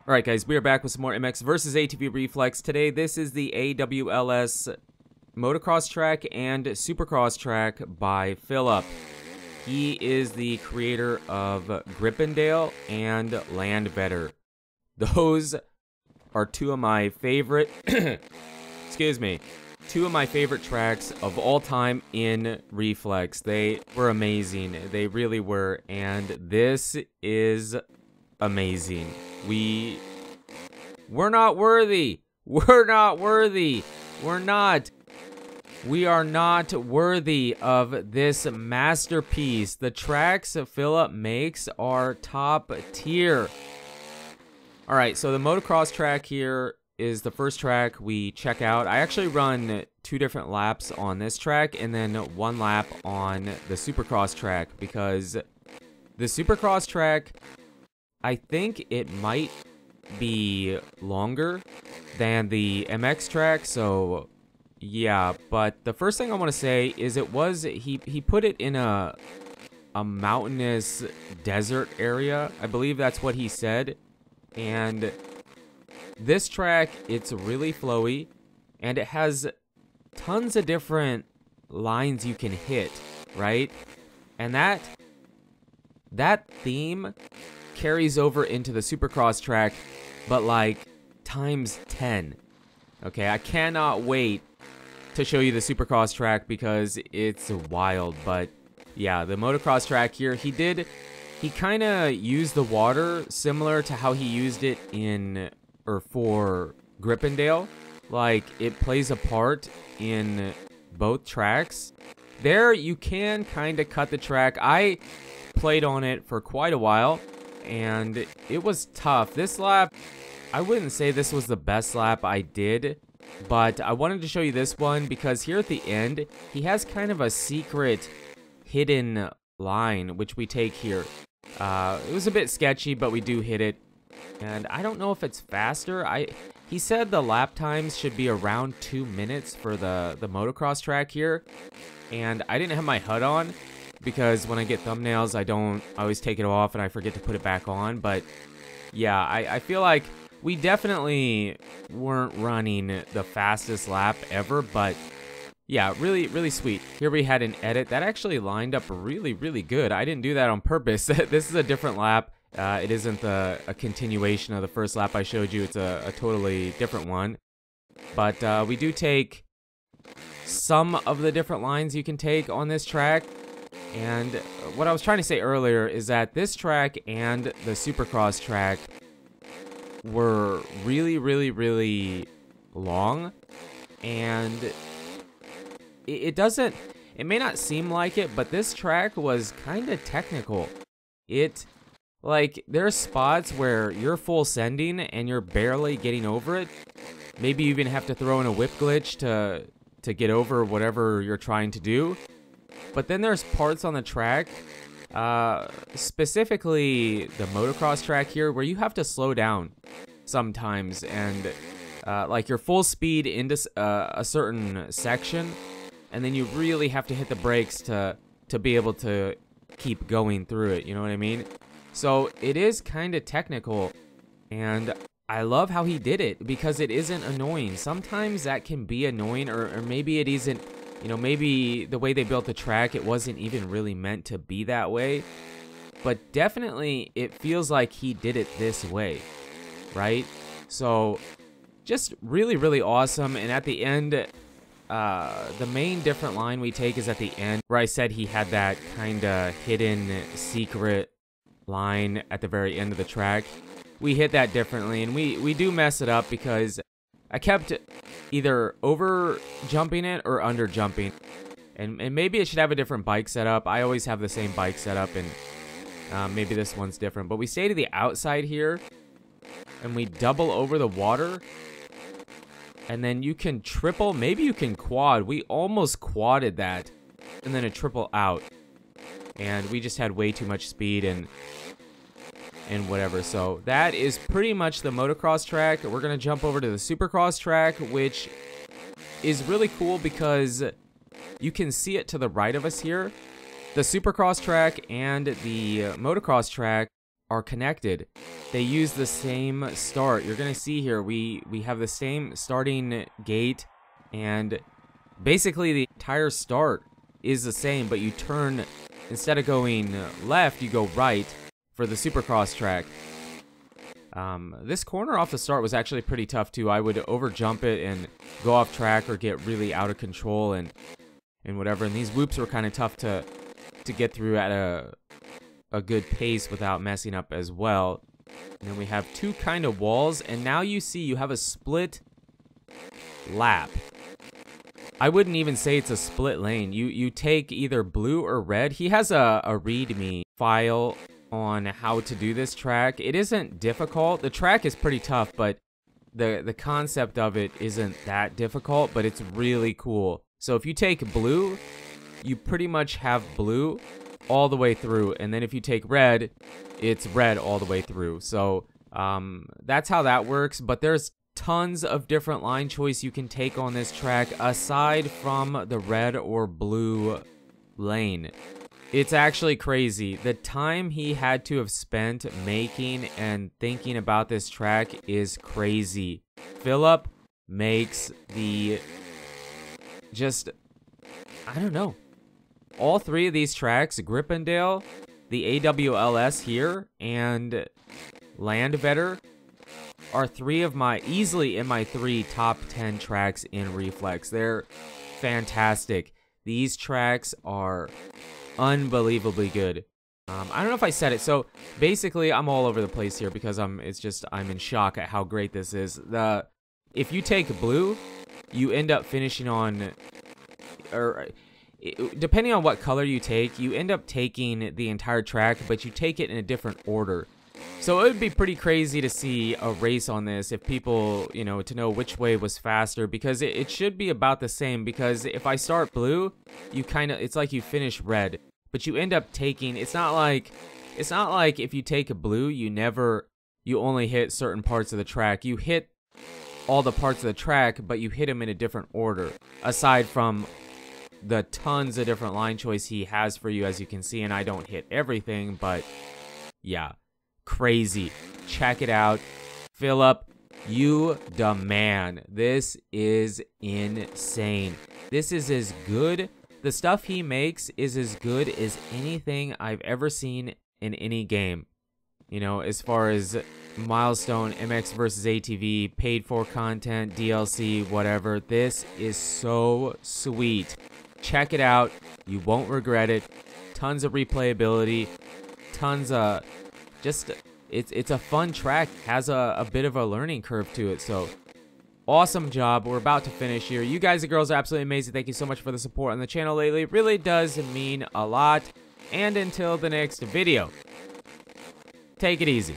Alright guys, we are back with some more MX versus ATV Reflex. Today, this is the AWLS motocross track and supercross track by Philip. He is the creator of Grippendale and Landvetter. Those are two of my favorite, two of my favorite tracks of all time in Reflex. They were amazing. They really were. And this is amazing. We're not worthy. We're not worthy. We're not. We are not worthy of this masterpiece. The tracks Philip makes are top tier. Alright, so the motocross track here is the first track we check out. I actually run 2 different laps on this track and then 1 lap on the supercross track, because the supercross track, I think it might be longer than the MX track, so yeah. But the first thing I want to say is he put it in a mountainous desert area. I believe that's what he said. And this track, it's really flowy and it has tons of different lines you can hit, right? And that theme carries over into the supercross track, but like times 10. Okay, I cannot wait to show you the supercross track because it's wild. But yeah, the motocross track here, he kind of used the water similar to how he used it for Grippendale. Like, it plays a part in both tracks. There, you can kind of cut the track. I played on it for quite a while, and it was tough. This lap, I wouldn't say this was the best lap I did, but I wanted to show you this one because here at the end, he has kind of a secret hidden line, which we take here. It was a bit sketchy, but we do hit it, and I don't know if it's faster. He said the lap times should be around 2 minutes for the motocross track here, and I didn't have my HUD on, because when I get thumbnails, I always take it off and I forget to put it back on. But yeah, I feel like we definitely weren't running the fastest lap ever, but yeah, really, really sweet. Here we had an edit that actually lined up really, really good. I didn't do that on purpose. This is a different lap. It isn't a continuation of the first lap I showed you. It's a totally different one. But we do take some of the different lines you can take on this track. And what I was trying to say earlier is that this track and the supercross track were really, really, really long. And it may not seem like it, but this track was kind of technical. Like, there's spots where you're full sending and you're barely getting over it. Maybe you even have to throw in a whip glitch to get over whatever you're trying to do. But then there's parts on the track, specifically the motocross track here, where you have to slow down sometimes, and like you're full speed into a certain section, and then you really have to hit the brakes to be able to keep going through it, you know what I mean? So it is kind of technical, and I love how he did it because it isn't annoying. Sometimes that can be annoying, or maybe it isn't. You know, maybe the way they built the track, it wasn't even really meant to be that way. But definitely, it feels like he did it this way, right? So, just really, really awesome. And at the end, the main different line we take is at the end, where I said he had that kind of hidden secret line at the very end of the track. We hit that differently, and we do mess it up because I kept either over jumping it or under jumping, and maybe it should have a different bike setup. I always have the same bike setup, and maybe this one's different. But we stay to the outside here, and we double over the water, and then you can triple, maybe you can quad. We almost quadded that, and then a triple out, and we just had way too much speed and whatever. So that is pretty much the motocross track. We're gonna jump over to the supercross track, which is really cool because you can see it to the right of us here. The supercross track and the motocross track are connected. They use the same start. You're gonna see here we have the same starting gate, and basically the entire start is the same, but you turn, instead of going left, you go right for the Supercross track. This corner off the start was actually pretty tough too. I would over jump it and go off track or get really out of control and whatever. And these whoops were kind of tough to get through at a good pace without messing up as well. And then we have two kind of walls, and now you see you have a split lap. I wouldn't even say it's a split lane. You take either blue or red. He has a README file on how to do this track. It isn't difficult. The track is pretty tough, but the concept of it isn't that difficult, but it's really cool. So if you take blue, you pretty much have blue all the way through, and then if you take red, it's red all the way through. So that's how that works, but there's tons of different line choice you can take on this track aside from the red or blue lane. It's actually crazy. The time he had to have spent making and thinking about this track is crazy. Philip makes the I don't know. All three of these tracks, Grippendale, the AWLS here, and Landvetter, are easily in my 3 top 10 tracks in Reflex. They're fantastic. These tracks are unbelievably good. I don't know if I said it. So basically, I'm all over the place here because I'm in shock at how great this is. If you take blue, you end up finishing on, or depending on what color you take, you end up taking the entire track, but you take it in a different order. So it would be pretty crazy to see a race on this if people, to know which way was faster, because it should be about the same. Because if I start blue, it's like you finish red, but you end up taking, it's not like if you take a blue, you only hit certain parts of the track. You hit all the parts of the track, but you hit them in a different order, aside from the tons of different line choice he has for you, as you can see. And I don't hit everything, but yeah. Crazy. Check it out. Philip, you the man. This is insane. This is as good. The stuff he makes is as good as anything I've ever seen in any game. As far as Milestone, MX versus ATV, paid for content, DLC, whatever. This is so sweet. Check it out. You won't regret it. Tons of replayability. Tons of it's a fun track. Has a bit of a learning curve to it. So awesome job. We're about to finish here. You guys and girls are absolutely amazing. Thank you so much for the support on the channel lately. It really does mean a lot. And until the next video, take it easy.